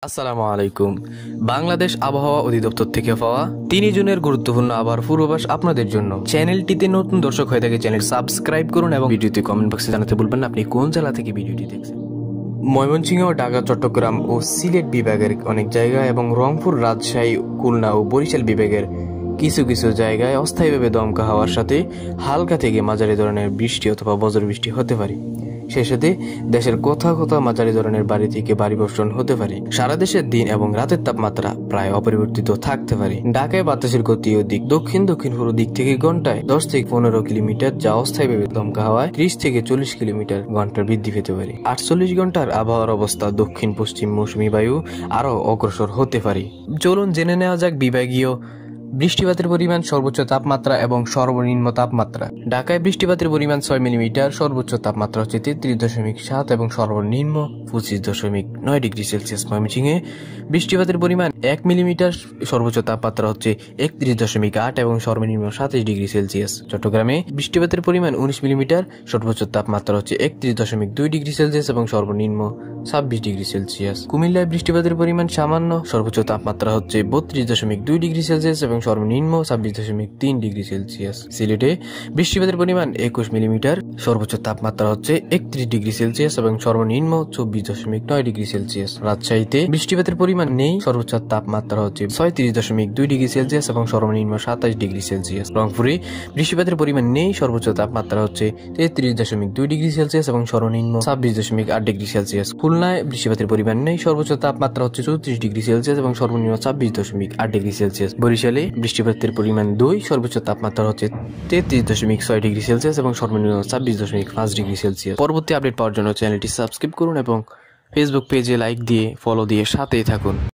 আসসালামু আলাইকুম। বাংলাদেশ আবহাওয়া অধিদপ্তর থেকে পাওয়া ৩ জুনের গুরুত্বপূর্ণ আবহাওয়ার পূর্বাভাস আপনাদের জন্য। চ্যানেলটিতে নতুন দর্শক হয়ে থাকে চ্যানেল সাবস্ক্রাইব করুন এবং ভিডিওতে কমেন্ট বক্সে জানাতে ভুলবেন না আপনি কোন জেলা থেকে ভিডিওটি দেখছেন। ময়মনসিংহ, ঢাকা, চট্টগ্রাম ও সিলেট বিভাগের অনেক জায়গা এবং রংপুর, রাজশাহী, খুলনা ও বরিশাল বিভাগের কিছু কিছু জায়গায় অস্থায়ীভাবে দমকা হাওয়ার সাথে হালকা থেকে মাঝারি ধরনের বৃষ্টি অথবা বজ্রবৃষ্টি হতে পারে। সেই সাথে দেশের কোথাও কোথাও মাঝারি ধরনের ভারী থেকে ভারী বর্ষণ হতে পারে। সারা দেশের দিন এবং রাতের তাপমাত্রা প্রায় অপরিবর্তিত থাকতে পারে। ঢাকায় বাতাসের গতি ও দিক দক্ষিণ পূর্ব দিক থেকে ঘন্টায় 10 থেকে 15 কিলোমিটার, যা অস্থায়ীভাবে দমকা হাওয়ায় 30 থেকে 40 কিলোমিটার ঘন্টার বৃদ্ধি পেতে পারে। 48 ঘন্টার আবহাওয়ার অবস্থা দক্ষিণ পশ্চিম মৌসুমী বায়ু আরো অগ্রসর হতে পারে। চলুন জেনে নেওয়া যাক বিভাগীয় বৃষ্টিপাতের পরিমাণ, সর্বোচ্চ তাপমাত্রা এবং সর্বনিম্ন তাপমাত্রা। ঢাকায় বৃষ্টিপাতের পরিমাণ 6 মিলিমিটার, সর্বোচ্চ তাপমাত্রা হচ্ছে 33.7 এবং সর্বনিম্ন 25.9 ডিগ্রি সেলসিয়াস। ময়মনসিংহে বৃষ্টিপাতের পরিমাণ 1 মিলিমিটার, সর্বোচ্চ তাপমাত্রা হচ্ছে 31.8 এবং সর্বনিম্ন 27 ডিগ্রি সেলসিয়াস। চট্টগ্রামে বৃষ্টিপাতের পরিমাণ 19 মিলিমিটার, সর্বোচ্চ তাপমাত্রা হচ্ছে 31.2 ডিগ্রি সেলসিয়াস এবং সর্বনিম্ন 26 ডিগ্রি সেলসিয়াস। কুমিল্লায় বৃষ্টিপাতের পরিমাণ সামান্য, সর্বোচ্চ তাপমাত্রা হচ্ছে 32.2 ডিগ্রি সেলসিয়াস এবং সর্বনিম্ন 26.3 ডিগ্রি সেলসিয়াস। সিলেটে বৃষ্টিপাতের পরিমাণ 21 মিলিমিটার, সর্বোচ্চ তাপমাত্রা হচ্ছে 31 ডিগ্রি সেলসিয়াস এবং সর্বনিম্ন 24.9 ডিগ্রি সেলসিয়াস। রাজশাহীতে বৃষ্টিপাতের পরিমাণ নেই, সর্বোচ্চ তাপমাত্রা হচ্ছে 36.2 ডিগ্রি সেলসিয়াস এবং সর্বনিম্ন 27 ডিগ্রি সেলসিয়াস। রংপুরে বৃষ্টিপাতের পরিমাণ নেই, সর্বোচ্চ তাপমাত্রা হচ্ছে 33.2 ডিগ্রি সেলসিয়াস এবং সর্বনিম্ন 26.8 ডিগ্রি সেলসিয়াস। খুলনায় বৃষ্টিপাতের পরিমাণ নেই, সর্বোচ্চ তাপমাত্রা হচ্ছে 34 ডিগ্রি সেলসিয়াস এবং সর্বনিম্ন 26.8 ডিগ্রি সেলসিয়াস। বরিশালে বৃষ্টিপাতের পরিমাণ 2, সর্বোচ্চ তাপমাত্রা হচ্ছে 33.6 ডিগ্রি সেলসিয়াস এবং সর্বনিম্ন 26.5 ডিগ্রি সেলসিয়াস। পরবর্তী আপডেট পাওয়ার জন্য চ্যানেলটি সাবস্ক্রাইব করুন এবং ফেসবুক পেজে লাইক দিয়ে ফলো দিয়ে সাথেই থাকুন।